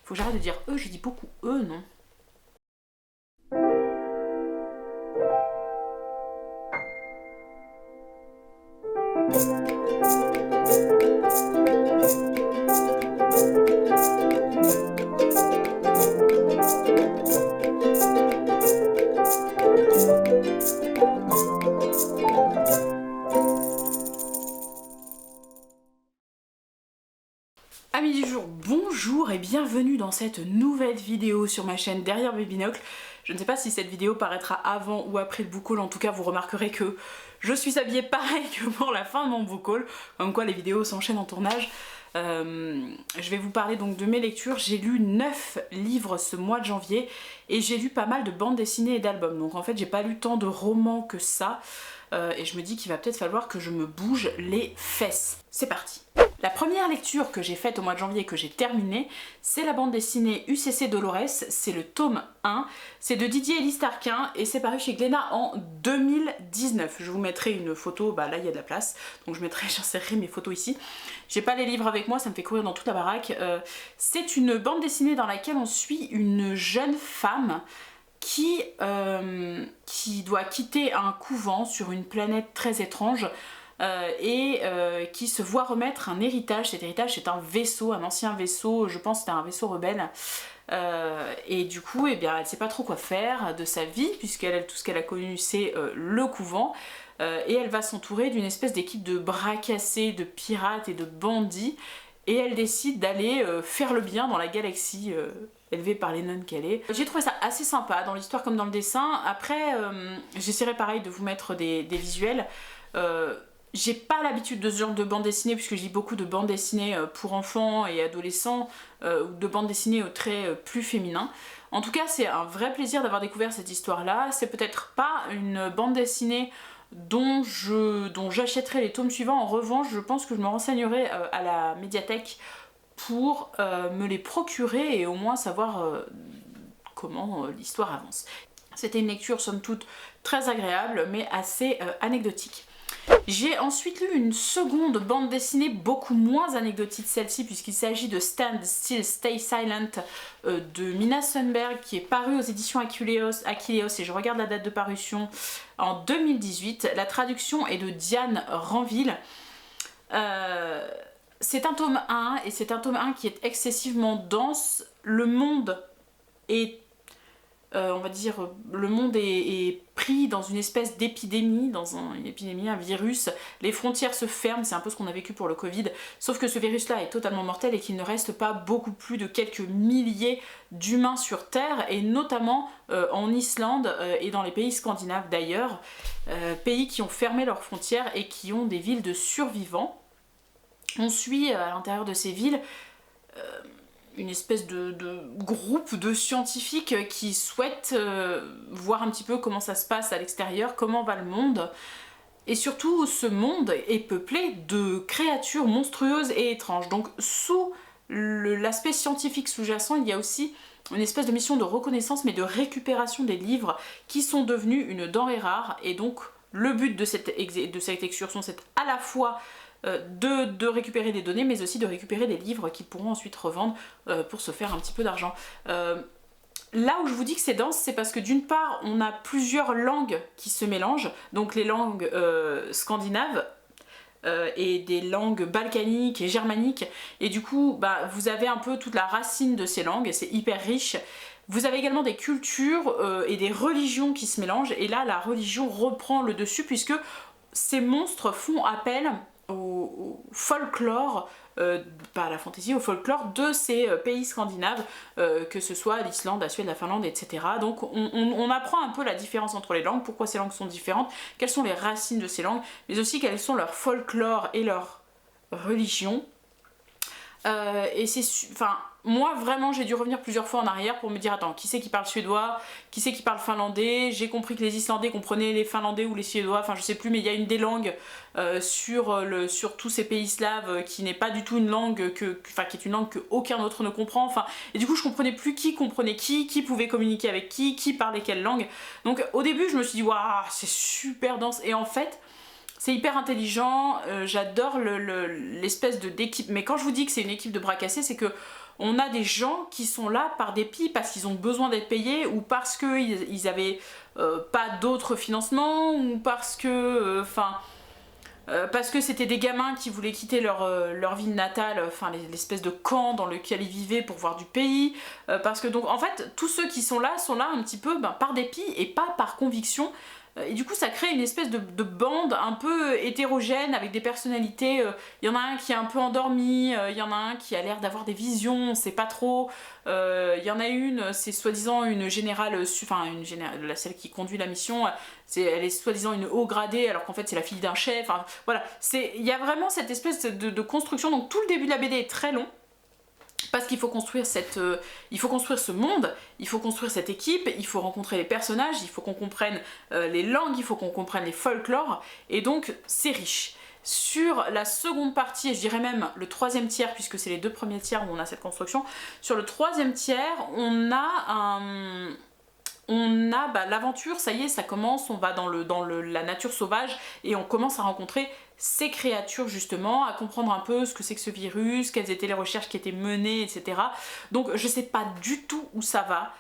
Faut que j'arrête de dire eux, je dis beaucoup eux, non? Amis du jour, bonjour et bienvenue dans cette nouvelle vidéo sur ma chaîne Derrière mes binocles. Je ne sais pas si cette vidéo paraîtra avant ou après le book haul, en tout cas vous remarquerez que je suis habillée pareil que pour la fin de mon book haul, comme quoi les vidéos s'enchaînent en tournage. Je vais vous parler donc de mes lectures. J'ai lu 9 livres ce mois de janvier et j'ai lu pas mal de bandes dessinées et d'albums, donc en fait j'ai pas lu tant de romans que ça. Et je me dis qu'il va peut-être falloir que je me bouge les fesses. C'est parti! La première lecture que j'ai faite au mois de janvier et que j'ai terminée, c'est la bande dessinée UCC Dolores, c'est le tome 1, c'est de Didier Ellis-Tarquin et c'est paru chez Glénat en 2019. Je vous mettrai une photo, bah là il y a de la place, donc j'insérerai mes photos ici. J'ai pas les livres avec moi, ça me fait courir dans toute la baraque. C'est une bande dessinée dans laquelle on suit une jeune femme qui doit quitter un couvent sur une planète très étrange qui se voit remettre un héritage. Cet héritage c'est un vaisseau, un ancien vaisseau, je pense que c'était un vaisseau rebelle. Et du coup eh bien, elle sait pas trop quoi faire de sa vie puisqu'elle tout ce qu'elle a connu c'est le couvent. Et elle va s'entourer d'une espèce d'équipe de bras cassés, de pirates et de bandits. Et elle décide d'aller faire le bien dans la galaxie élevée par les nonnes qu'elle est. J'ai trouvé ça assez sympa dans l'histoire comme dans le dessin. Après, j'essaierai pareil de vous mettre des visuels. J'ai pas l'habitude de ce genre de bande dessinée puisque je lis beaucoup de bandes dessinées pour enfants et adolescents ou de bandes dessinées au trait plus féminin. En tout cas, c'est un vrai plaisir d'avoir découvert cette histoire-là. C'est peut-être pas une bande dessinée dont j'achèterai les tomes suivants. En revanche, je pense que je me renseignerai à la médiathèque pour me les procurer et au moins savoir comment l'histoire avance. C'était une lecture somme toute très agréable mais assez anecdotique. J'ai ensuite lu une seconde bande dessinée beaucoup moins anecdotique celle-ci puisqu'il s'agit de Stand Still Stay Silent de Mina Sundberg qui est paru aux éditions Achilleos et je regarde la date de parution en 2018. La traduction est de Diane Ranville. C'est un tome 1 et c'est un tome 1 qui est excessivement dense. Le monde est on va dire, le monde est pris dans une espèce d'épidémie, une épidémie, un virus, les frontières se ferment, c'est un peu ce qu'on a vécu pour le Covid, sauf que ce virus-là est totalement mortel et qu'il ne reste pas beaucoup plus de quelques milliers d'humains sur Terre, et notamment en Islande et dans les pays scandinaves d'ailleurs, pays qui ont fermé leurs frontières et qui ont des villes de survivants. On suit à l'intérieur de ces villes une espèce de groupe de scientifiques qui souhaitent voir un petit peu comment ça se passe à l'extérieur, comment va le monde. Et surtout, ce monde est peuplé de créatures monstrueuses et étranges. Donc sous l'aspect scientifique sous-jacent, il y a aussi une espèce de mission de reconnaissance mais de récupération des livres qui sont devenus une denrée rare. Et donc le but de cette excursion, c'est à la fois de récupérer des données mais aussi de récupérer des livres qu'ils pourront ensuite revendre pour se faire un petit peu d'argent. Là où je vous dis que c'est dense, c'est parce que d'une part on a plusieurs langues qui se mélangent, donc les langues scandinaves et des langues balkaniques et germaniques, et du coup bah, vous avez un peu toute la racine de ces langues et c'est hyper riche. Vous avez également des cultures et des religions qui se mélangent, et là la religion reprend le dessus puisque ces monstres font appel au folklore, pas à la fantaisie, au folklore de ces pays scandinaves, que ce soit l'Islande, la Suède, la Finlande, etc. Donc on apprend un peu la différence entre les langues, pourquoi ces langues sont différentes, quelles sont les racines de ces langues, mais aussi quels sont leur folklore et leur religion. Et c'est... Enfin, moi vraiment j'ai dû revenir plusieurs fois en arrière pour me dire attends, qui c'est qui parle suédois, qui c'est qui parle finlandais. J'ai compris que les Islandais comprenaient les finlandais ou les suédois, enfin je sais plus, mais il y a une des langues sur tous ces pays slaves qui n'est pas du tout une langue qui est une langue qu'aucun autre ne comprend, enfin, et du coup je comprenais plus qui comprenait qui pouvait communiquer avec qui parlait quelle langue. Donc au début je me suis dit waouh, c'est super dense, et en fait c'est hyper intelligent, j'adore l'espèce d'équipe, mais quand je vous dis que c'est une équipe de bras cassés, c'est que On a des gens qui sont là par dépit parce qu'ils ont besoin d'être payés ou parce qu'ils avaient pas d'autres financements ou parce que... parce que c'était des gamins qui voulaient quitter leur ville natale, enfin l'espèce de camp dans lequel ils vivaient pour voir du pays, parce que donc en fait tous ceux qui sont là un petit peu par dépit et pas par conviction, et du coup ça crée une espèce de bande un peu hétérogène avec des personnalités, il y en a un qui est un peu endormi, il y en a un qui a l'air d'avoir des visions, on sait pas trop, il y en a une, c'est soi-disant une générale, celle qui conduit la mission, elle est soi-disant une haut gradée alors qu'en fait c'est la fille d'un chef, enfin voilà, il y a vraiment cette espèce de construction, donc tout le début de la BD est très long, parce qu'il faut construire il faut construire ce monde, il faut construire cette équipe, il faut rencontrer les personnages, il faut qu'on comprenne les langues, il faut qu'on comprenne les folklores, et donc c'est riche. Sur la seconde partie, et je dirais même le troisième tiers, puisque c'est les 2 premiers tiers où on a cette construction, sur le troisième tiers, on a l'aventure, ça y est, ça commence, on va dans la nature sauvage et on commence à rencontrer ces créatures justement, à comprendre un peu ce que c'est que ce virus, quelles étaient les recherches qui étaient menées, etc. Donc je sais pas du tout où ça va.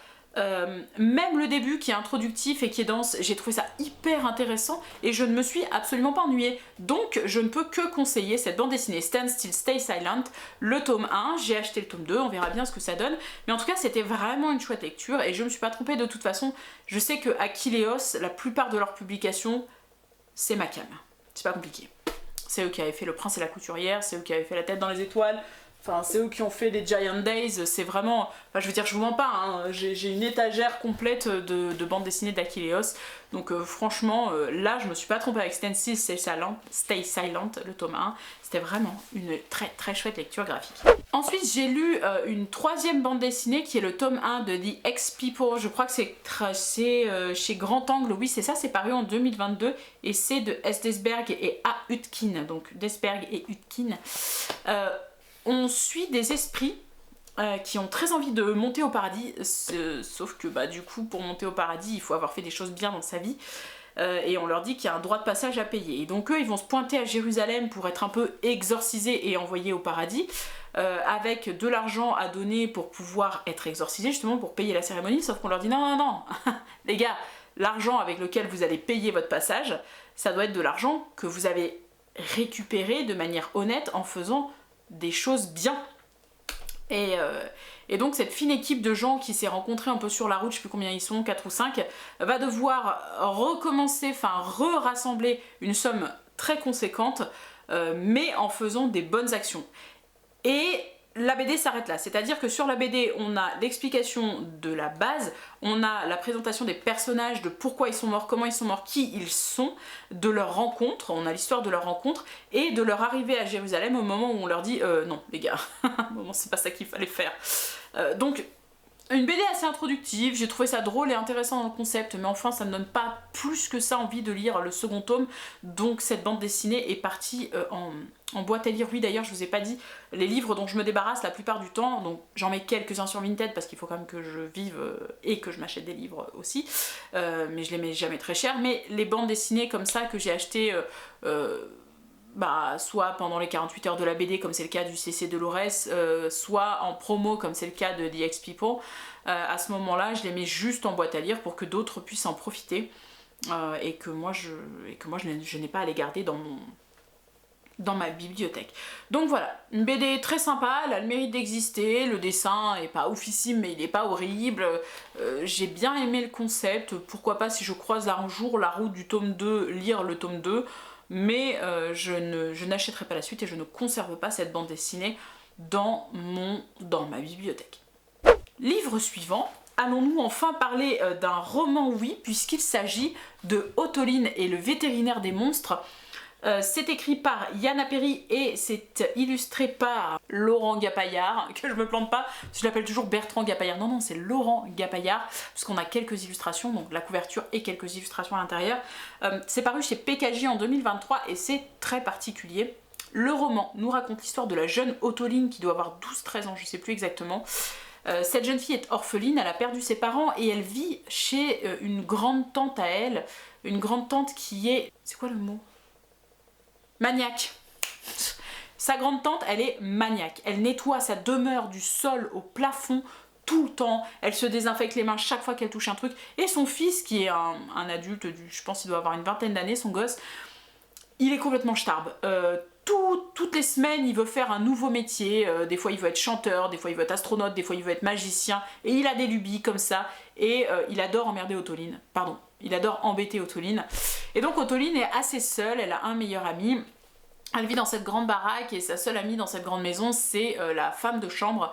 Même le début qui est introductif et qui est dense, j'ai trouvé ça hyper intéressant et je ne me suis absolument pas ennuyée. Donc je ne peux que conseiller cette bande dessinée Stand Still, Stay Silent, le tome 1, j'ai acheté le tome 2, on verra bien ce que ça donne. Mais en tout cas c'était vraiment une chouette lecture et je me suis pas trompée de toute façon. Je sais que Achilleos, la plupart de leurs publications, c'est ma cam. C'est pas compliqué. C'est eux qui avaient fait Le Prince et la Couturière, c'est eux qui avaient fait La Tête dans les étoiles. Enfin, c'est eux qui ont fait les Giant Days, c'est vraiment... Enfin, je veux dire, je vous mens pas, hein, j'ai une étagère complète de bandes dessinées d'Achilleos. Donc franchement, là, je me suis pas trompée avec Stand Still, Stay Silent, le tome 1. C'était vraiment une très très chouette lecture graphique. Ensuite, j'ai lu une 3e bande dessinée qui est le tome 1 de The X-People. Je crois que c'est chez Grand Angle, oui c'est ça, c'est paru en 2022. Et c'est de S. Desberg et A. Hutkin, donc Desberg et Hutkin. On suit des esprits qui ont très envie de monter au paradis, sauf que du coup pour monter au paradis il faut avoir fait des choses bien dans sa vie, et on leur dit qu'il y a un droit de passage à payer. Et donc eux ils vont se pointer à Jérusalem pour être un peu exorcisés et envoyés au paradis, avec de l'argent à donner pour pouvoir être exorcisés, justement pour payer la cérémonie, sauf qu'on leur dit non, les gars, l'argent avec lequel vous allez payer votre passage, ça doit être de l'argent que vous avez récupéré de manière honnête en faisant des choses bien. Et donc cette fine équipe de gens qui s'est rencontrée un peu sur la route, je sais plus combien ils sont, 4 ou 5, va devoir recommencer, rassembler une somme très conséquente, mais en faisant des bonnes actions. Et la BD s'arrête là, c'est-à-dire que sur la BD on a l'explication de la base, on a la présentation des personnages, de pourquoi ils sont morts, comment ils sont morts, qui ils sont, de leur rencontre, on a l'histoire de leur rencontre et de leur arrivée à Jérusalem au moment où on leur dit non les gars, bon, c'est pas ça qu'il fallait faire. Donc une BD assez introductive, j'ai trouvé ça drôle et intéressant dans le concept, mais enfin ça me donne pas plus que ça envie de lire le second tome, donc cette bande dessinée est partie en boîte à lire. Oui d'ailleurs je vous ai pas dit, les livres dont je me débarrasse la plupart du temps, donc j'en mets quelques-uns sur Vinted parce qu'il faut quand même que je vive et que je m'achète des livres aussi, mais je les mets jamais très cher, mais les bandes dessinées comme ça que j'ai achetées soit pendant les 48 heures de la BD comme c'est le cas du CC de Lorès, soit en promo comme c'est le cas de The X-People, à ce moment là je les mets juste en boîte à lire pour que d'autres puissent en profiter, et que moi je n'ai pas à les garder dans ma bibliothèque. Donc voilà, une BD très sympa, elle a le mérite d'exister, le dessin est pas oufissime mais il est pas horrible, j'ai bien aimé le concept, pourquoi pas si je croise un jour la route du tome 2, lire le tome 2, mais je n'achèterai pas la suite et je ne conserve pas cette bande dessinée dans ma bibliothèque. Livre suivant, allons-nous enfin parler d'un roman, oui, puisqu'il s'agit de Otoline et le vétérinaire des monstres. C'est écrit par Yana Perry et c'est illustré par Laurent Gapaillard, que je me plante pas, je l'appelle toujours Bertrand Gapaillard, non c'est Laurent Gapaillard, puisqu'on a quelques illustrations, donc la couverture et quelques illustrations à l'intérieur. C'est paru chez PKJ en 2023 et c'est très particulier. Le roman nous raconte l'histoire de la jeune Otoline qui doit avoir 12-13 ans, je sais plus exactement. Cette jeune fille est orpheline, elle a perdu ses parents et elle vit chez une grande tante à elle, une grande tante qui est... C'est quoi le mot ? Maniaque. Sa grande tante, elle est maniaque. Elle nettoie sa demeure du sol au plafond tout le temps. Elle se désinfecte les mains chaque fois qu'elle touche un truc. Et son fils, qui est un adulte, je pense qu'il doit avoir une vingtaine d'années, son gosse, il est complètement ch'tarbe. Toutes les semaines, il veut faire un nouveau métier. Des fois, il veut être chanteur, des fois, il veut être astronaute, des fois, il veut être magicien. Et il a des lubies comme ça. Et il adore emmerder Autoline. Pardon, il adore embêter Autoline. Et donc, Autoline est assez seule. Elle a un meilleur ami. Elle vit dans cette grande baraque et sa seule amie dans cette grande maison, c'est la femme de chambre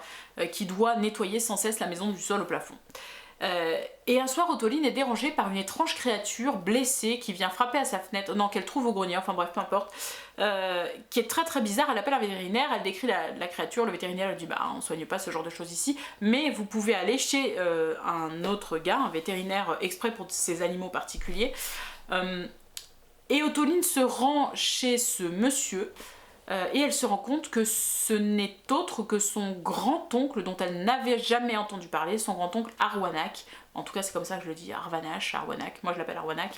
qui doit nettoyer sans cesse la maison du sol au plafond. Et un soir, Autoline est dérangée par une étrange créature blessée qui vient frapper à sa fenêtre, non, qu'elle trouve au grenier, enfin bref, peu importe, qui est très très bizarre. Elle appelle un vétérinaire, elle décrit la créature, le vétérinaire lui dit bah on soigne pas ce genre de choses ici, mais vous pouvez aller chez un autre gars, un vétérinaire exprès pour ces animaux particuliers. Et Autoline se rend chez ce monsieur et elle se rend compte que ce n'est autre que son grand-oncle dont elle n'avait jamais entendu parler, son grand-oncle Arwanak, en tout cas c'est comme ça que je le dis, Arwanak, moi je l'appelle Arwanak,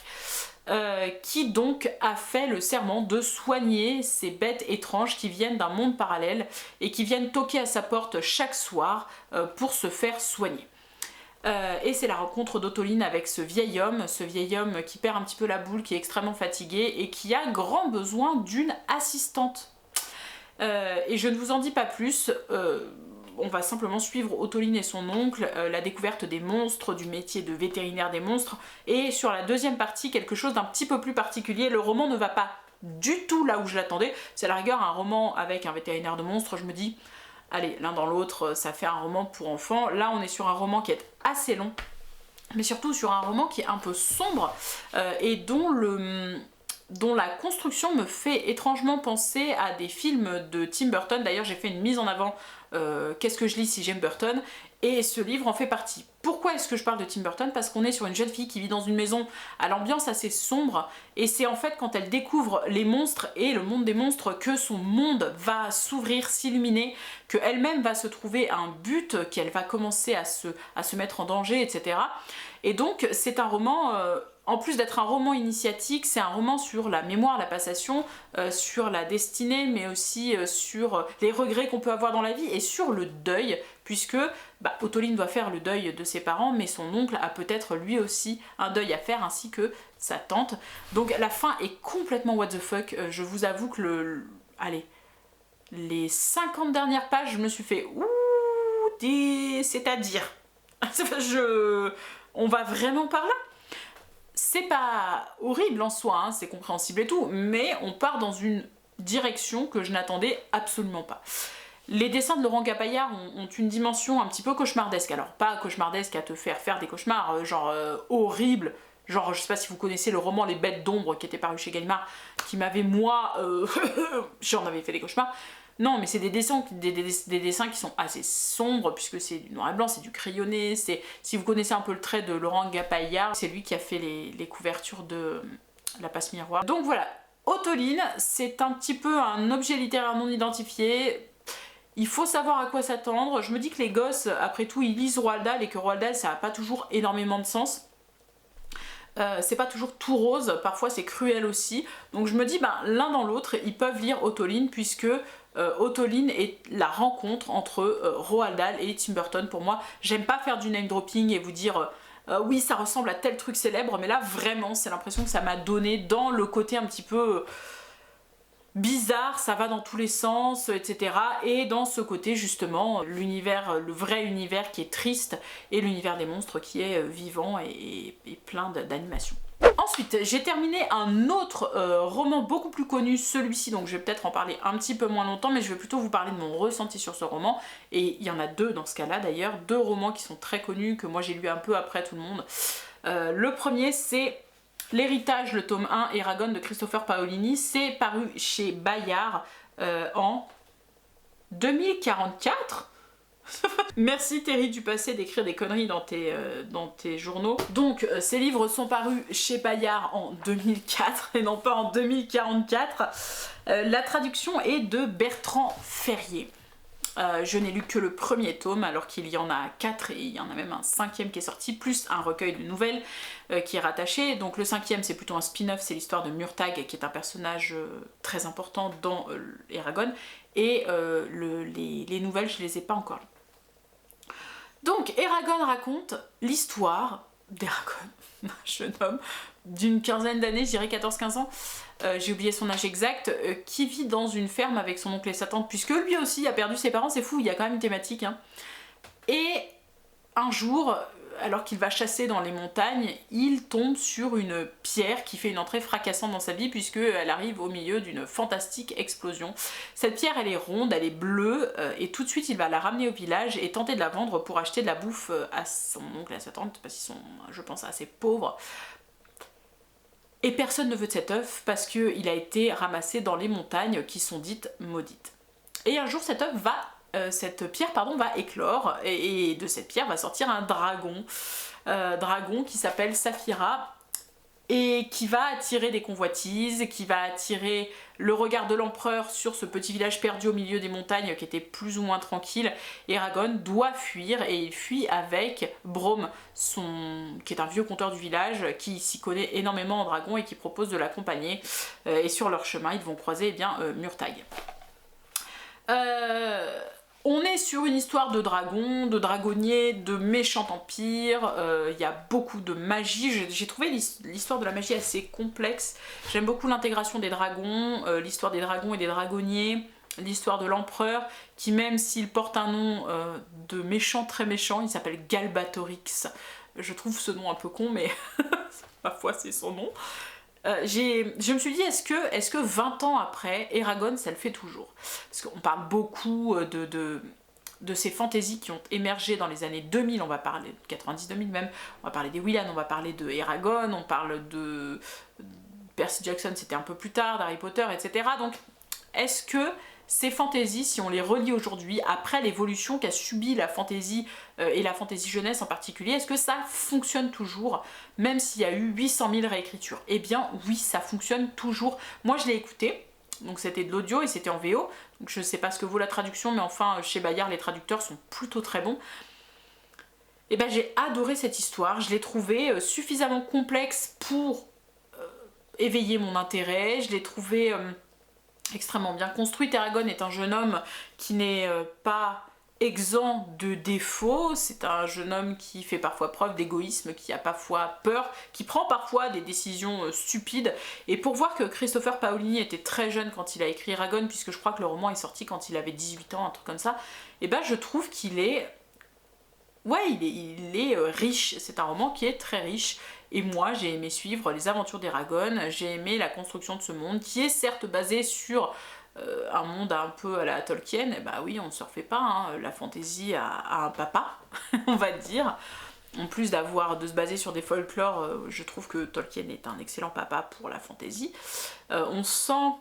qui donc a fait le serment de soigner ces bêtes étranges qui viennent d'un monde parallèle et qui viennent toquer à sa porte chaque soir pour se faire soigner. Et c'est la rencontre d'Autoline avec ce vieil homme qui perd un petit peu la boule, qui est extrêmement fatigué et qui a grand besoin d'une assistante. Et je ne vous en dis pas plus, on va simplement suivre Autoline et son oncle, la découverte des monstres, du métier de vétérinaire des monstres, et sur la deuxième partie, quelque chose d'un petit peu plus particulier. Le roman ne va pas du tout là où je l'attendais, c'est à la rigueur un roman avec un vétérinaire de monstres, je me dis... Allez, l'un dans l'autre, ça fait un roman pour enfants. Là, on est sur un roman qui est assez long, mais surtout sur un roman qui est un peu sombre et dont la construction me fait étrangement penser à des films de Tim Burton. D'ailleurs, j'ai fait une mise en avant Qu'est-ce que je lis si j'aime Burton, et ce livre en fait partie. Pourquoi est-ce que je parle de Tim Burton? Parce qu'on est sur une jeune fille qui vit dans une maison à l'ambiance assez sombre, et c'est en fait quand elle découvre les monstres et le monde des monstres que son monde va s'ouvrir, s'illuminer, qu'elle-même va se trouver un but, qu'elle va commencer à se mettre en danger, etc. Et donc c'est un roman... en plus d'être un roman initiatique, c'est un roman sur la mémoire, la passation, sur la destinée, mais aussi sur les regrets qu'on peut avoir dans la vie et sur le deuil, puisque Autoline doit faire le deuil de ses parents, mais son oncle a peut-être lui aussi un deuil à faire, ainsi que sa tante. Donc la fin est complètement what the fuck. Je vous avoue que les 50 dernières pages, je me suis fait c'est-à-dire on va vraiment par là. C'est pas horrible en soi, hein, c'est compréhensible et tout, mais on part dans une direction que je n'attendais absolument pas. Les dessins de Laurent Gapaillard ont une dimension un petit peu cauchemardesque. Alors pas cauchemardesque à te faire des cauchemars, horribles. Genre, je sais pas si vous connaissez le roman Les Bêtes d'ombre qui était paru chez Gallimard, qui m'avait moi... j'en avais fait des cauchemars. Non, mais c'est des dessins qui sont assez sombres, puisque c'est du noir et blanc, c'est du crayonné, si vous connaissez un peu le trait de Laurent Gapaillard, c'est lui qui a fait les couvertures de La Passe Miroir. Donc voilà, Autoline, c'est un petit peu un objet littéraire non identifié. Il faut savoir à quoi s'attendre. Je me dis que les gosses, après tout, ils lisent Roald Dahl, et que Roald Dahl, ça n'a pas toujours énormément de sens. C'est pas toujours tout rose, parfois c'est cruel aussi. Donc je me dis, l'un dans l'autre, ils peuvent lire Autoline, puisque Autoline est la rencontre entre Roald Dahl et Tim Burton. Pour moi, j'aime pas faire du name dropping et vous dire oui, ça ressemble à tel truc célèbre, mais là vraiment, c'est l'impression que ça m'a donné dans le côté un petit peu bizarre, ça va dans tous les sens, etc. Et dans ce côté justement, l'univers, le vrai univers qui est triste, et l'univers des monstres qui est vivant et plein d'animation. Ensuite, j'ai terminé un autre roman beaucoup plus connu, celui-ci, donc je vais peut-être en parler un petit peu moins longtemps, mais je vais plutôt vous parler de mon ressenti sur ce roman, et il y en a deux dans ce cas-là d'ailleurs, deux romans qui sont très connus, que moi j'ai lu un peu après tout le monde. Le premier, c'est L'Héritage, le tome 1, Eragon de Christopher Paolini. C'est paru chez Bayard en 2044. Merci Terry du passé d'écrire des conneries dans tes journaux. Donc ces livres sont parus chez Bayard en 2004 et non pas en 2044. La traduction est de Bertrand Ferrier. Je n'ai lu que le premier tome alors qu'il y en a 4 et il y en a même un 5e qui est sorti, plus un recueil de nouvelles qui est rattaché. Donc le 5e c'est plutôt un spin-off, c'est l'histoire de Murtagh qui est un personnage très important dans Eragon, et les nouvelles je les ai pas encore lues. Donc Eragon raconte l'histoire d'Eragon, un jeune homme d'une quinzaine d'années, je dirais 14-15 ans, j'ai oublié son âge exact, qui vit dans une ferme avec son oncle et sa tante, puisque lui aussi a perdu ses parents, c'est fou, il y a quand même une thématique. Hein. Et un jour, alors qu'il va chasser dans les montagnes, il tombe sur une pierre qui fait une entrée fracassante dans sa vie, puisqu'elle arrive au milieu d'une fantastique explosion. Cette pierre, elle est ronde, elle est bleue, et tout de suite, il va la ramener au village et tenter de la vendre pour acheter de la bouffe à son oncle et à sa tante, parce qu'ils sont, je pense, assez pauvres. Et personne ne veut de cet œuf parce qu'il a été ramassé dans les montagnes qui sont dites maudites. Et un jour cette pierre va éclore, et de cette pierre va sortir un dragon qui s'appelle Saphira, et qui va attirer des convoitises, qui va attirer le regard de l'empereur sur ce petit village perdu au milieu des montagnes qui était plus ou moins tranquille. Eragon doit fuir, et il fuit avec Braum, qui est un vieux conteur du village, qui s'y connaît énormément en dragon et qui propose de l'accompagner. Et sur leur chemin, ils vont croiser Murtagh. On est sur une histoire de dragons, de dragonniers, de méchants empires, il y a beaucoup de magie. J'ai trouvé l'histoire de la magie assez complexe. J'aime beaucoup l'intégration des dragons, l'histoire des dragons et des dragonniers, l'histoire de l'empereur, qui même s'il porte un nom de méchant, très méchant, il s'appelle Galbatorix. Je trouve ce nom un peu con, mais ma foi c'est son nom. Je me suis dit, est-ce que 20 ans après, Eragon, ça le fait toujours? Parce qu'on parle beaucoup de ces fantaisies qui ont émergé dans les années 2000, on va parler de 90-2000 même, on va parler des Willan, on va parler de Eragon, on parle de Percy Jackson, c'était un peu plus tard, d'Harry Potter, etc. Donc, est-ce que ces fantaisies, si on les relie aujourd'hui, après l'évolution qu'a subi la fantaisie et la fantaisie jeunesse en particulier, est-ce que ça fonctionne toujours, même s'il y a eu 800 000 réécritures? Eh bien oui, ça fonctionne toujours. Moi je l'ai écouté, donc c'était de l'audio et c'était en VO, donc je sais pas ce que vaut la traduction, mais enfin chez Bayard les traducteurs sont plutôt très bons. Et ben j'ai adoré cette histoire, je l'ai trouvée suffisamment complexe pour éveiller mon intérêt, je l'ai trouvée extrêmement bien construite. Eragon est un jeune homme qui n'est pas exempt de défauts, c'est un jeune homme qui fait parfois preuve d'égoïsme, qui a parfois peur, qui prend parfois des décisions stupides, et pour voir que Christopher Paolini était très jeune quand il a écrit Eragon, puisque je crois que le roman est sorti quand il avait 18 ans, un truc comme ça, et ben je trouve qu'il est... Ouais, il est riche, c'est un roman qui est très riche, et moi j'ai aimé suivre les aventures d'Eragon, j'ai aimé la construction de ce monde, qui est certes basé sur un monde un peu à la Tolkien, et bah oui, on ne se refait pas, hein, la fantaisie a un papa, on va dire. En plus de se baser sur des folklores, je trouve que Tolkien est un excellent papa pour la fantaisie. On sent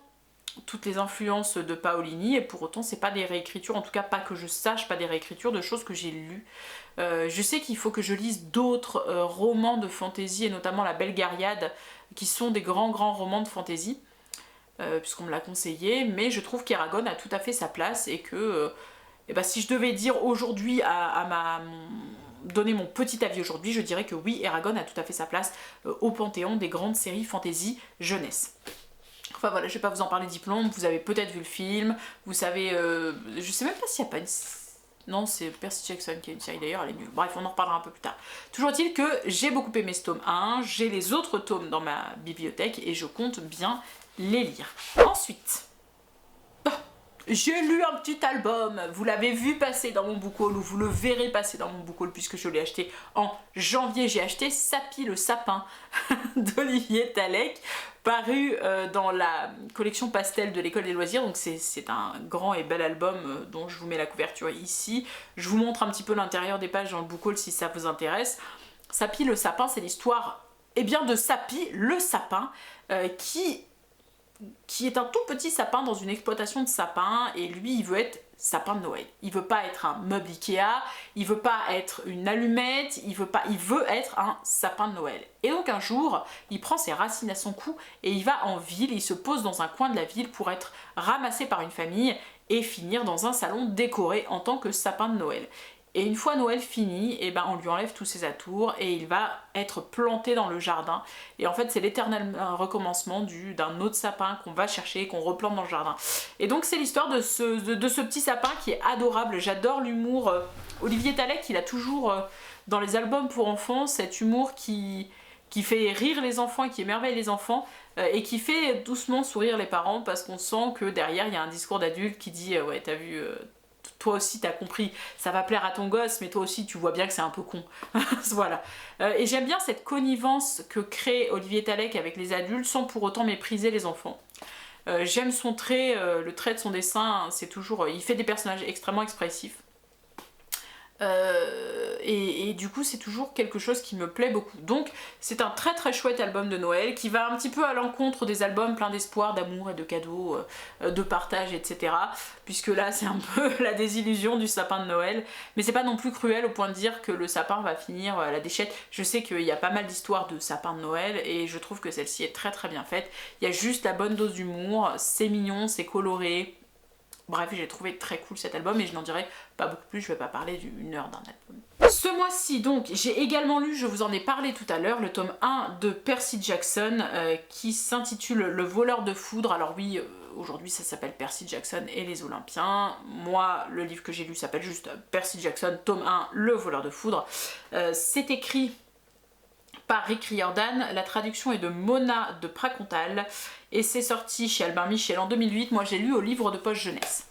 toutes les influences de Paolini, et pour autant c'est pas des réécritures, en tout cas pas que je sache, pas des réécritures de choses que j'ai lues. Je sais qu'il faut que je lise d'autres romans de fantasy, et notamment La Belgariade, qui sont des grands romans de fantasy, puisqu'on me l'a conseillé, mais je trouve qu'Eragon a tout à fait sa place, et que si je devais dire aujourd'hui donner mon petit avis aujourd'hui, je dirais que oui, Eragon a tout à fait sa place au panthéon des grandes séries fantasy jeunesse. Enfin voilà, je vais pas vous en parler diplôme, vous avez peut-être vu le film, vous savez, je sais même pas s'il y a pas une... Non, c'est Percy Jackson qui a une série d'ailleurs, elle est nulle. Bref, on en reparlera un peu plus tard. Toujours est-il que j'ai beaucoup aimé ce tome 1, j'ai les autres tomes dans ma bibliothèque et je compte bien les lire. Ensuite, j'ai lu un petit album, vous l'avez vu passer dans mon book haul, ou vous le verrez passer dans mon book haul puisque je l'ai acheté en janvier. J'ai acheté Sapi le sapin d'Olivier Talek, paru dans la collection Pastel de l'école des loisirs. Donc c'est un grand et bel album dont je vous mets la couverture ici. Je vous montre un petit peu l'intérieur des pages dans le book haul si ça vous intéresse. Sapi le sapin, c'est l'histoire de Sapi le sapin qui est un tout petit sapin dans une exploitation de sapins, et lui il veut être sapin de Noël. Il veut pas être un meuble Ikea, il veut pas être une allumette, il veut être un sapin de Noël. Et donc un jour, il prend ses racines à son cou et il va en ville, il se pose dans un coin de la ville pour être ramassé par une famille et finir dans un salon décoré en tant que sapin de Noël. Et une fois Noël fini, et ben on lui enlève tous ses atours et il va être planté dans le jardin. Et en fait c'est l'éternel recommencement d'un autre sapin qu'on va chercher, qu'on replante dans le jardin. Et donc c'est l'histoire de ce petit sapin qui est adorable. J'adore l'humour. Olivier Tallec, il a toujours dans les albums pour enfants cet humour qui fait rire les enfants et qui émerveille les enfants et qui fait doucement sourire les parents parce qu'on sent que derrière il y a un discours d'adulte qui dit ouais t'as vu... toi aussi t'as compris, ça va plaire à ton gosse, mais toi aussi tu vois bien que c'est un peu con. Voilà. Et j'aime bien cette connivence que crée Olivier Tallec avec les adultes sans pour autant mépriser les enfants. J'aime son trait, le trait de son dessin, c'est toujours... il fait des personnages extrêmement expressifs. Et du coup c'est toujours quelque chose qui me plaît beaucoup. Donc c'est un très très chouette album de Noël qui va un petit peu à l'encontre des albums pleins d'espoir, d'amour et de cadeaux, de partage, etc. Puisque là c'est un peu la désillusion du sapin de Noël. Mais c'est pas non plus cruel au point de dire que le sapin va finir à la déchette. Je sais qu'il y a pas mal d'histoires de sapin de Noël et je trouve que celle-ci est très très bien faite. Il y a juste la bonne dose d'humour, c'est mignon, c'est coloré. Bref, j'ai trouvé très cool cet album et je n'en dirai pas beaucoup plus, je vais pas parler d'une heure d'un album. Ce mois-ci donc, j'ai également lu, je vous en ai parlé tout à l'heure, le tome 1 de Percy Jackson qui s'intitule Le voleur de foudre. Alors oui, aujourd'hui ça s'appelle Percy Jackson et les Olympiens. Moi, le livre que j'ai lu s'appelle juste Percy Jackson, tome 1, Le voleur de foudre. C'est écrit par Rick Riordan, la traduction est de Mona de Pracontal et c'est sorti chez Albin Michel en 2008. Moi j'ai lu au livre de poche jeunesse.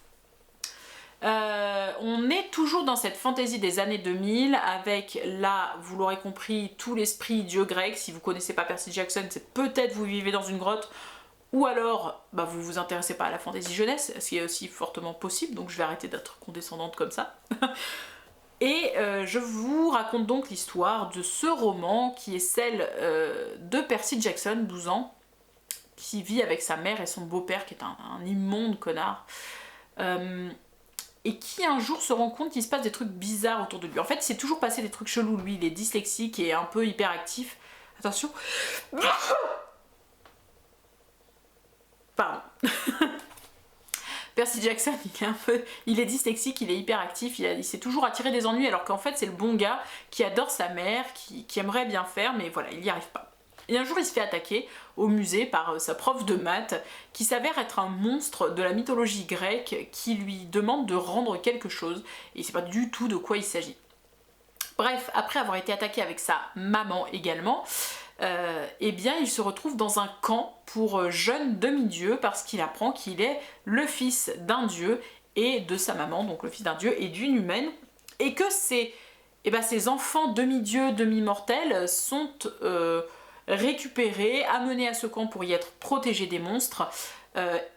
On est toujours dans cette fantaisie des années 2000 avec là, vous l'aurez compris, tout l'esprit dieu grec. Si vous connaissez pas Percy Jackson, c'est peut-être vous vivez dans une grotte ou alors bah, vous vous intéressez pas à la fantaisie jeunesse, ce qui est aussi fortement possible, donc je vais arrêter d'être condescendante comme ça. Et je vous raconte donc l'histoire de ce roman qui est celle de Percy Jackson, 12 ans, qui vit avec sa mère et son beau-père qui est un immonde connard, et qui un jour se rend compte qu'il se passe des trucs bizarres autour de lui. En fait, il s'est toujours passé des trucs chelous, lui, il est dyslexique et un peu hyperactif. Attention. Pardon. Percy Jackson, il est dyslexique, il est hyperactif, il s'est toujours attiré des ennuis alors qu'en fait c'est le bon gars qui adore sa mère, qui aimerait bien faire, mais voilà, il n'y arrive pas. Et un jour il se fait attaquer au musée par sa prof de maths qui s'avère être un monstre de la mythologie grecque qui lui demande de rendre quelque chose et il ne sait pas du tout de quoi il s'agit. Bref, après avoir été attaqué avec sa maman également, eh bien il se retrouve dans un camp pour jeunes demi-dieux parce qu'il apprend qu'il est le fils d'un dieu et de sa maman, donc le fils d'un dieu et d'une humaine, et que ces enfants demi-dieux, demi-mortels sont récupérés, amenés à ce camp pour y être protégés des monstres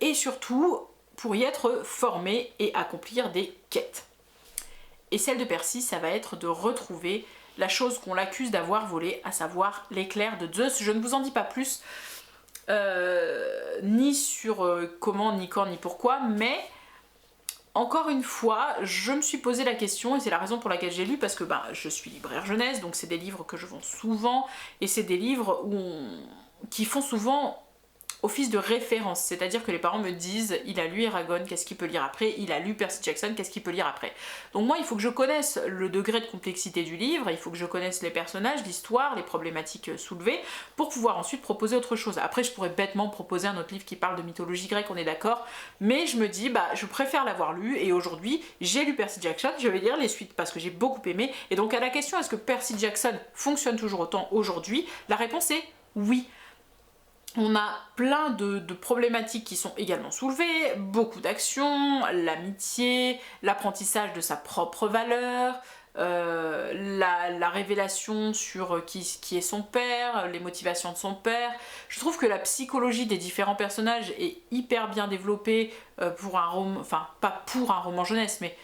et surtout pour y être formés et accomplir des quêtes. Et celle de Percy, ça va être de retrouver la chose qu'on l'accuse d'avoir volée, à savoir l'éclair de Zeus. Je ne vous en dis pas plus, ni sur comment, ni quand, ni pourquoi, mais encore une fois, je me suis posé la question, et c'est la raison pour laquelle j'ai lu, parce que je suis libraire jeunesse, donc c'est des livres que je vends souvent, et c'est des livres qui font souvent office de référence, c'est-à-dire que les parents me disent il a lu Eragon, qu'est-ce qu'il peut lire après, il a lu Percy Jackson, qu'est-ce qu'il peut lire après. Donc moi il faut que je connaisse le degré de complexité du livre, il faut que je connaisse les personnages, l'histoire, les problématiques soulevées, pour pouvoir ensuite proposer autre chose. Après je pourrais bêtement proposer un autre livre qui parle de mythologie grecque, on est d'accord, mais je me dis je préfère l'avoir lu, et aujourd'hui j'ai lu Percy Jackson, je vais lire les suites parce que j'ai beaucoup aimé, et donc à la question est-ce que Percy Jackson fonctionne toujours autant aujourd'hui, la réponse est oui. On a plein de problématiques qui sont également soulevées, beaucoup d'actions, l'amitié, l'apprentissage de sa propre valeur, la révélation sur qui est son père, les motivations de son père. Je trouve que la psychologie des différents personnages est hyper bien développée pour un roman, enfin pas pour un roman jeunesse, mais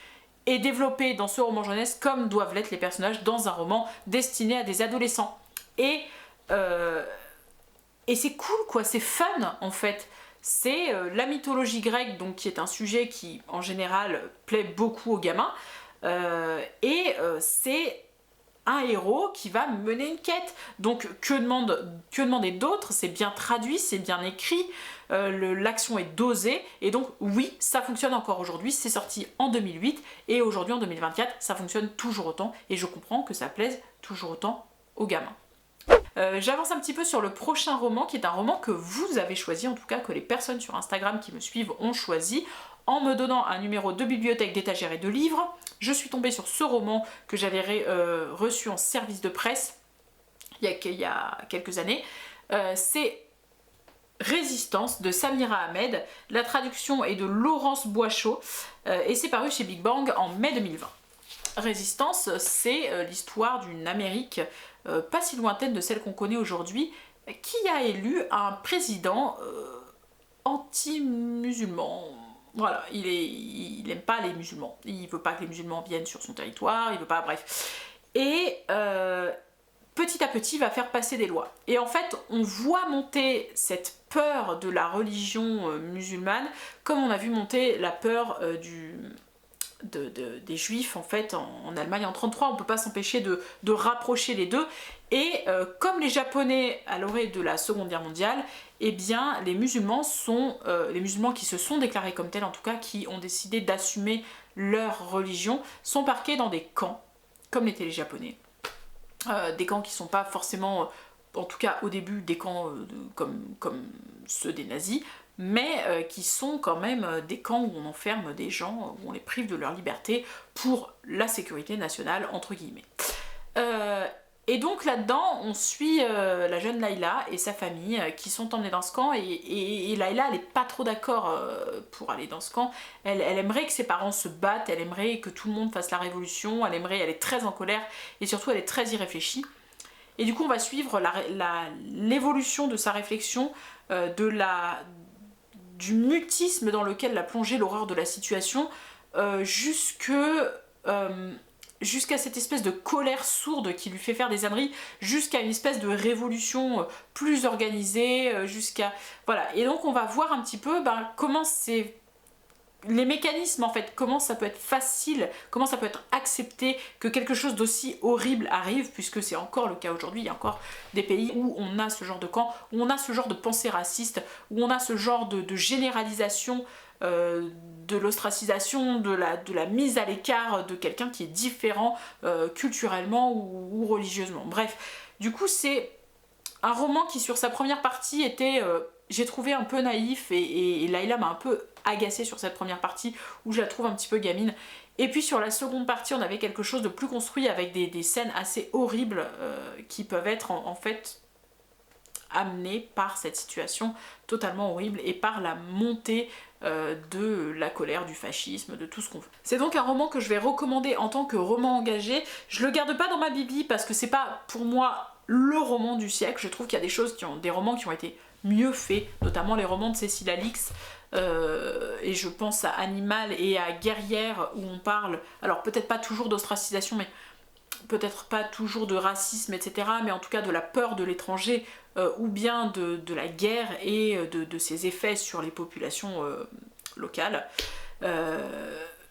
est développée dans ce roman jeunesse comme doivent l'être les personnages dans un roman destiné à des adolescents. Et c'est cool quoi, c'est fun en fait. C'est la mythologie grecque, donc qui est un sujet qui en général plaît beaucoup aux gamins. C'est un héros qui va mener une quête. Donc que demander d'autre? C'est bien traduit, c'est bien écrit, l'action est dosée, et donc oui, ça fonctionne encore aujourd'hui. C'est sorti en 2008, et aujourd'hui en 2024, ça fonctionne toujours autant, et je comprends que ça plaise toujours autant aux gamins. J'avance un petit peu sur le prochain roman, qui est un roman que vous avez choisi, en tout cas que les personnes sur Instagram qui me suivent ont choisi, en me donnant un numéro de bibliothèque, d'étagère et de livres. Je suis tombée sur ce roman que j'avais reçu en service de presse il y a quelques années. C'est Résistance de Samira Ahmed. La traduction est de Laurence Boischaud et c'est paru chez Big Bang en mai 2020. Résistance, c'est l'histoire d'une Amérique pas si lointaine de celle qu'on connaît aujourd'hui, qui a élu un président anti-musulman. Voilà, il aime pas les musulmans, il veut pas que les musulmans viennent sur son territoire, il veut pas, bref. Et petit à petit, il va faire passer des lois. Et en fait, on voit monter cette peur de la religion musulmane, comme on a vu monter la peur des juifs en fait en Allemagne en 1933. On peut pas s'empêcher de rapprocher les deux. Et comme les Japonais à l'orée de la Seconde Guerre mondiale, eh bien les musulmans qui se sont déclarés comme tels, en tout cas qui ont décidé d'assumer leur religion, sont parqués dans des camps, comme l'étaient les Japonais. Des camps qui sont pas forcément, en tout cas au début, des camps comme ceux des nazis, mais qui sont quand même des camps où on enferme des gens, où on les prive de leur liberté pour la sécurité nationale, entre guillemets. Et donc là-dedans, on suit la jeune Layla et sa famille qui sont emmenés dans ce camp, et Layla, elle n'est pas trop d'accord pour aller dans ce camp. Elle aimerait que ses parents se battent, elle aimerait que tout le monde fasse la révolution, elle est très en colère, et surtout elle est très irréfléchie. Et du coup, on va suivre l'évolution de sa réflexion, du mutisme dans lequel l'a plongé l'horreur de la situation, jusqu'à cette espèce de colère sourde qui lui fait faire des âneries, jusqu'à une espèce de révolution plus organisée, voilà. Et donc on va voir un petit peu comment c'est les mécanismes en fait, comment ça peut être facile, comment ça peut être accepté que quelque chose d'aussi horrible arrive, puisque c'est encore le cas aujourd'hui. Il y a encore des pays où on a ce genre de camp, où on a ce genre de pensée raciste, où on a ce genre de généralisation, de l'ostracisation, de la mise à l'écart de quelqu'un qui est différent culturellement ou religieusement. Bref, du coup c'est un roman qui sur sa première partie était, j'ai trouvé un peu naïf, et Layla m'a un peu agacée sur cette première partie où je la trouve un petit peu gamine. Et puis sur la seconde partie, on avait quelque chose de plus construit avec des scènes assez horribles qui peuvent être en fait amenées par cette situation totalement horrible et par la montée de la colère, du fascisme, de tout ce qu'on veut. C'est donc un roman que je vais recommander en tant que roman engagé. Je le garde pas dans ma bibli parce que c'est pas pour moi le roman du siècle. Je trouve qu'il y a des romans qui ont été mieux faits, notamment les romans de Cécile Alix, et je pense à Animal et à Guerrière, où on parle, alors peut-être pas toujours d'ostracisation, mais peut-être pas toujours de racisme, etc., mais en tout cas de la peur de l'étranger, ou bien de la guerre et de ses effets sur les populations locales.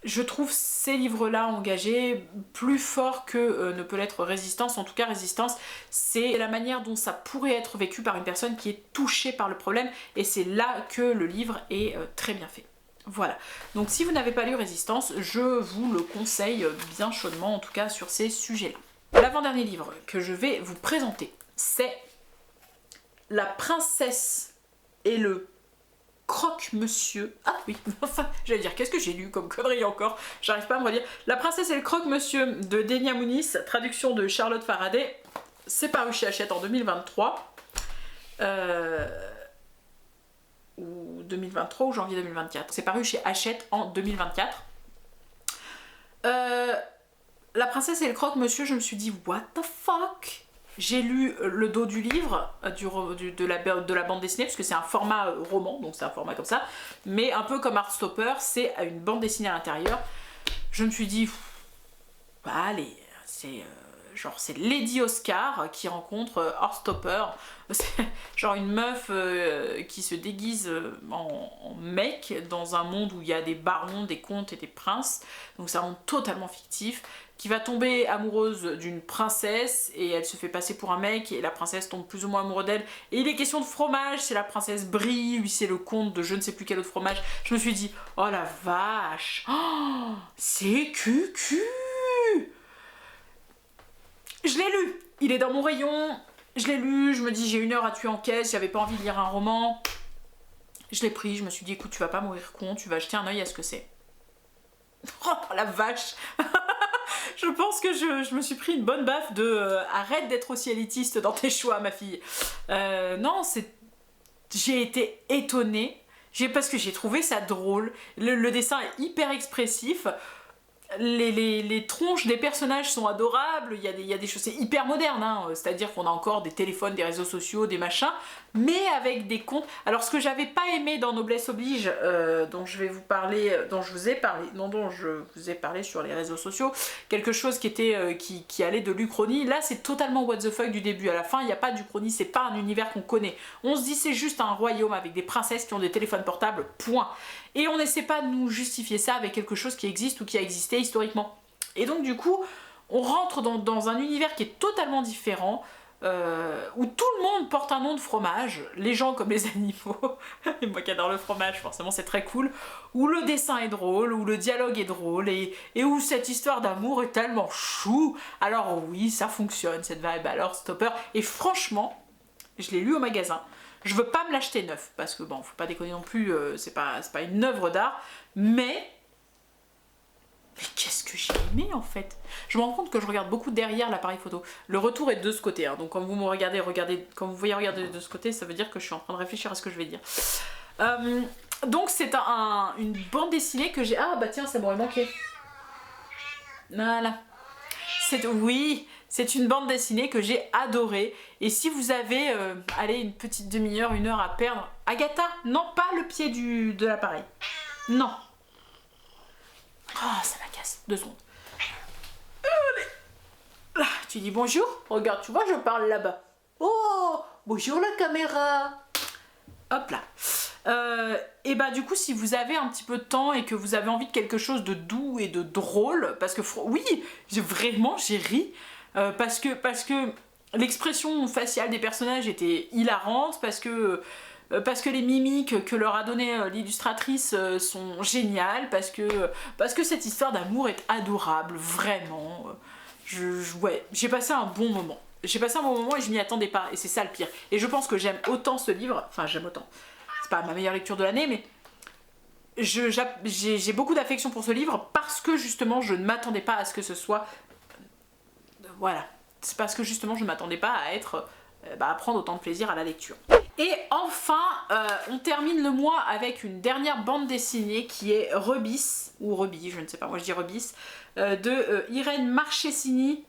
Je trouve ces livres-là engagés plus forts que ne peut l'être Résistance. En tout cas, Résistance, c'est la manière dont ça pourrait être vécu par une personne qui est touchée par le problème, et c'est là que le livre est très bien fait. Voilà, donc si vous n'avez pas lu Résistance, je vous le conseille bien chaudement, en tout cas sur ces sujets-là. L'avant-dernier livre que je vais vous présenter, c'est La princesse et le croque-monsieur. Ah oui, enfin, j'allais dire, qu'est-ce que j'ai lu comme connerie encore? J'arrive pas à me redire. La princesse et le croque-monsieur de Denia Muniz, traduction de Charlotte Faraday. C'est paru chez Hachette en 2023. Ou 2023 ou janvier 2024. C'est paru chez Hachette en 2024. La princesse et le croque-monsieur, je me suis dit, what the fuck? J'ai lu le dos du livre, de la bande dessinée, parce que c'est un format roman, donc c'est un format comme ça, mais un peu comme Heartstopper, c'est une bande dessinée à l'intérieur. Je me suis dit, allez, c'est Lady Oscar qui rencontre Heartstopper. C'est genre une meuf qui se déguise en mec dans un monde où il y a des barons, des comtes et des princes, donc c'est un monde totalement fictif, qui va tomber amoureuse d'une princesse et elle se fait passer pour un mec et la princesse tombe plus ou moins amoureuse d'elle. Et il est question de fromage, c'est la princesse Brie, lui c'est le comte de je ne sais plus quel autre fromage. Je me suis dit, oh la vache, oh, c'est cucu. Je l'ai lu, il est dans mon rayon, je l'ai lu, je me dis j'ai 1 heure à tuer en caisse, j'avais pas envie de lire un roman. Je l'ai pris, je me suis dit écoute tu vas pas mourir con, tu vas jeter un œil à ce que c'est. Oh la vache. Je pense que je me suis pris une bonne baffe de arrête d'être aussi élitiste dans tes choix ma fille. Non, j'ai été étonnée parce que j'ai trouvé ça drôle. Le dessin est hyper expressif. Les tronches des personnages sont adorables, il y a des choses, c'est hyper moderne, hein, c'est-à-dire qu'on a encore des téléphones, des réseaux sociaux, des machins, mais avec des comptes. Alors ce que j'avais pas aimé dans Noblesse Oblige, dont je vais vous parler, dont je vous ai parlé sur les réseaux sociaux, quelque chose qui était qui allait de l'Uchronie, là c'est totalement what the fuck du début à la fin, il n'y a pas d'Uchronie, c'est pas un univers qu'on connaît. On se dit c'est juste un royaume avec des princesses qui ont des téléphones portables, point. Et on n'essaie pas de nous justifier ça avec quelque chose qui existe ou qui a existé historiquement. Et donc du coup, on rentre dans un univers qui est totalement différent, où tout le monde porte un nom de fromage, les gens comme les animaux, et moi qui adore le fromage, forcément c'est très cool, où le dessin est drôle, où le dialogue est drôle, et où cette histoire d'amour est tellement chou. Alors oui, ça fonctionne, cette vibe, alors stopper. Et franchement, je l'ai lu au magasin. Je veux pas me l'acheter neuf, parce que bon, faut pas déconner non plus, c'est pas une œuvre d'art, mais qu'est-ce que j'ai aimé en fait. Je me rends compte que je regarde beaucoup derrière l'appareil photo. Le retour est de ce côté, hein, donc quand vous me regardez, quand vous voyez regarder de ce côté, ça veut dire que je suis en train de réfléchir à ce que je vais dire. Donc c'est une bande dessinée que j'ai... Ah bah tiens, ça m'aurait manqué. Voilà. Oui, c'est une bande dessinée que j'ai adorée. Et si vous avez, allez, une petite demi-heure, 1 heure à perdre... Agatha, non, pas le pied de l'appareil. Non. Oh, ça m'agace. 2 secondes. Là, tu dis bonjour. Regarde, tu vois, je parle là-bas. Oh, bonjour la caméra. Hop là. Et bah du coup, si vous avez un petit peu de temps et que vous avez envie de quelque chose de doux et de drôle, parce que oui, vraiment j'ai ri, parce que l'expression faciale des personnages était hilarante, parce que les mimiques que leur a donné l'illustratrice sont géniales, parce que cette histoire d'amour est adorable, vraiment. Ouais, j'ai passé un bon moment. J'ai passé un bon moment et je m'y attendais pas, et c'est ça le pire. Et je pense que j'aime autant ce livre, enfin j'aime autant, c'est pas ma meilleure lecture de l'année, mais j'ai beaucoup d'affection pour ce livre parce que justement je ne m'attendais pas à ce que ce soit... Voilà, c'est parce que justement je ne m'attendais pas à prendre autant de plaisir à la lecture. Et enfin, on termine le mois avec une dernière bande dessinée qui est Rebis, ou Rebis, je ne sais pas, moi je dis Rebis, de Irène Marchesini,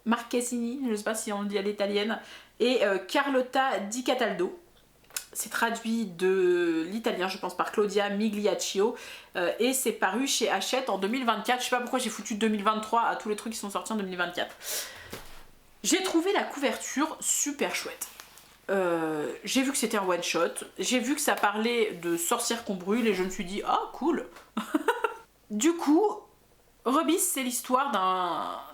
je ne sais pas si on le dit à l'italienne, et Carlotta Di Cataldo. C'est traduit de l'italien, je pense, par Claudia Migliaccio, et c'est paru chez Hachette en 2024. Je sais pas pourquoi j'ai foutu 2023 à tous les trucs qui sont sortis en 2024. J'ai trouvé la couverture super chouette. J'ai vu que c'était un one shot, j'ai vu que ça parlait de sorcières qu'on brûle et je me suis dit ah cool. Du coup, Rebis c'est l'histoire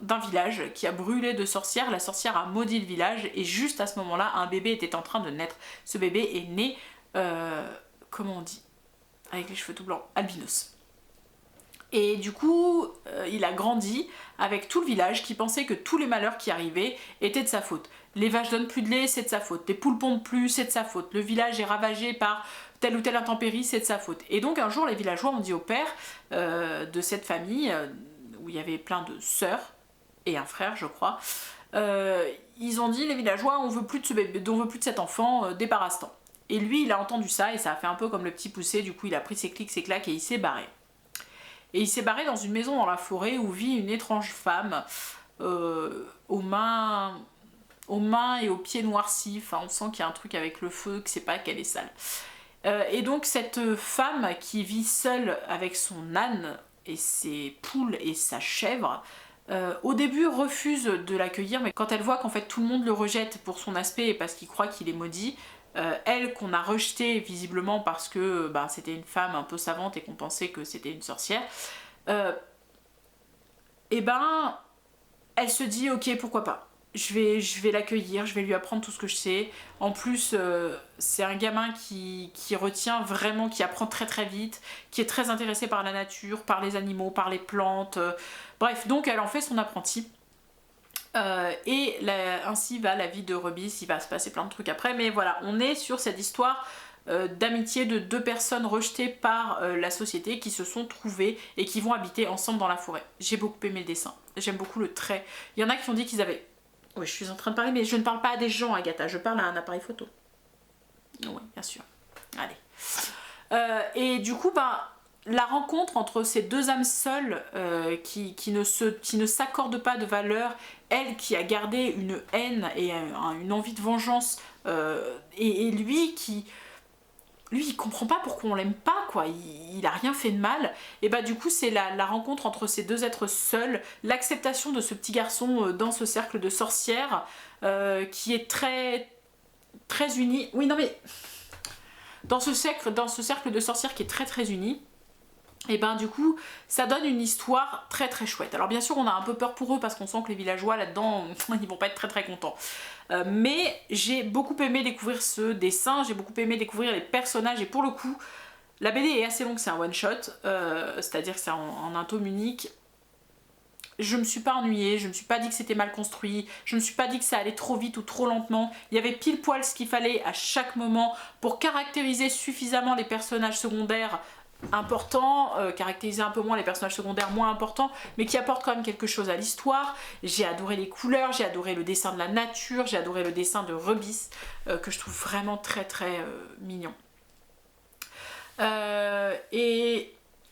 d'un village qui a brûlé de sorcières, la sorcière a maudit le village et juste à ce moment-là un bébé était en train de naître. Ce bébé est né, comment on dit, avec les cheveux tout blancs, albinos. Et du coup, il a grandi avec tout le village qui pensait que tous les malheurs qui arrivaient étaient de sa faute. Les vaches donnent plus de lait, c'est de sa faute. Les poules pondent plus, c'est de sa faute. Le village est ravagé par telle ou telle intempérie, c'est de sa faute. Et donc un jour, les villageois ont dit au père de cette famille, où il y avait plein de sœurs et un frère, je crois, ils ont dit, les villageois, on veut plus de ce bébé, on veut plus de cet enfant, débarrasse-t'en. Et lui, il a entendu ça et ça a fait un peu comme le petit poussé, du coup il a pris ses clics, ses claques et il s'est barré. Et il s'est barré dans une maison dans la forêt où vit une étrange femme aux mains et aux pieds noircis. Enfin, on sent qu'il y a un truc avec le feu, que c'est pas qu'elle est sale. Et donc cette femme qui vit seule avec son âne et ses poules et sa chèvre, au début refuse de l'accueillir, mais quand elle voit qu'en fait tout le monde le rejette pour son aspect et parce qu'il croit qu'il est maudit, elle qu'on a rejetée visiblement parce que c'était une femme un peu savante et qu'on pensait que c'était une sorcière, elle se dit ok, pourquoi pas. Je vais l'accueillir, je vais lui apprendre tout ce que je sais. En plus, c'est un gamin qui retient vraiment, qui apprend très très vite, qui est très intéressé par la nature, par les animaux, par les plantes. Bref, donc elle en fait son apprenti. Ainsi va la vie de Rubis, il va se passer plein de trucs après. Mais voilà, on est sur cette histoire d'amitié de deux personnes rejetées par la société qui se sont trouvées et qui vont habiter ensemble dans la forêt. J'ai beaucoup aimé le dessin, j'aime beaucoup le trait. Il y en a qui ont dit qu'ils avaient... Oui, je suis en train de parler, mais je ne parle pas à des gens, Agatha, je parle à un appareil photo. Oui, bien sûr. Allez. Et du coup, la rencontre entre ces deux âmes seules qui ne s'accordent pas de valeur, elle qui a gardé une haine et une envie de vengeance, et lui qui... Lui, il comprend pas pourquoi on l'aime pas, quoi. Il a rien fait de mal. Et bah, du coup, c'est la rencontre entre ces deux êtres seuls, l'acceptation de ce petit garçon dans ce cercle de sorcières qui est très, très uni. Oui, non, mais dans ce cercle de sorcières qui est très, très uni. Et ben du coup ça donne une histoire très très chouette. Alors bien sûr on a un peu peur pour eux parce qu'on sent que les villageois là-dedans ils vont pas être très très contents. Mais j'ai beaucoup aimé découvrir ce dessin, j'ai beaucoup aimé découvrir les personnages et pour le coup la BD est assez longue, c'est un one shot, c'est-à-dire que c'est en un tome unique. Je me suis pas ennuyée, je me suis pas dit que c'était mal construit, je me suis pas dit que ça allait trop vite ou trop lentement. Il y avait pile poil ce qu'il fallait à chaque moment pour caractériser suffisamment les personnages secondaires importants, caractériser un peu moins les personnages secondaires moins importants, mais qui apportent quand même quelque chose à l'histoire. J'ai adoré les couleurs, j'ai adoré le dessin de la nature, j'ai adoré le dessin de Rubis, que je trouve vraiment très très mignon.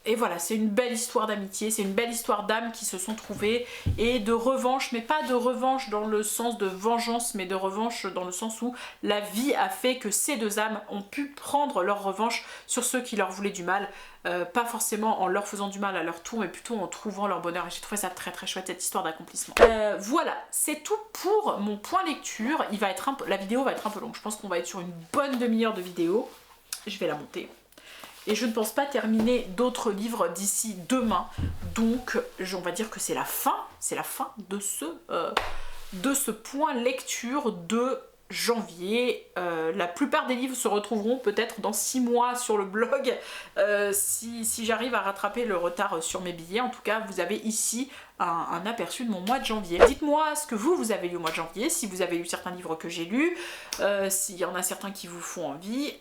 Et voilà, c'est une belle histoire d'amitié, c'est une belle histoire d'âmes qui se sont trouvées et de revanche, mais pas de revanche dans le sens de vengeance, mais de revanche dans le sens où la vie a fait que ces deux âmes ont pu prendre leur revanche sur ceux qui leur voulaient du mal, pas forcément en leur faisant du mal à leur tour, mais plutôt en trouvant leur bonheur. Et j'ai trouvé ça très très chouette, cette histoire d'accomplissement. Voilà, c'est tout pour mon point lecture. La vidéo va être un peu longue, je pense qu'on va être sur une bonne demi-heure de vidéo. Je vais la monter. Et je ne pense pas terminer d'autres livres d'ici demain. Donc, on va dire que c'est la fin de ce point lecture de janvier. La plupart des livres se retrouveront peut-être dans 6 mois sur le blog, si j'arrive à rattraper le retard sur mes billets. En tout cas, vous avez ici un aperçu de mon mois de janvier. Dites-moi ce que vous avez lu au mois de janvier, si vous avez lu certains livres que j'ai lus, s'il y en a certains qui vous font envie,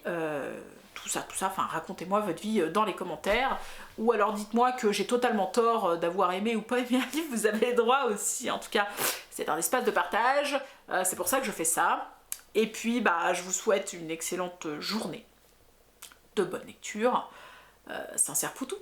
tout ça, enfin racontez-moi votre vie dans les commentaires, ou alors dites-moi que j'ai totalement tort d'avoir aimé ou pas aimé un livre, vous avez le droit aussi, en tout cas c'est un espace de partage, c'est pour ça que je fais ça, et puis je vous souhaite une excellente journée, de bonne lecture, sincère Poutou.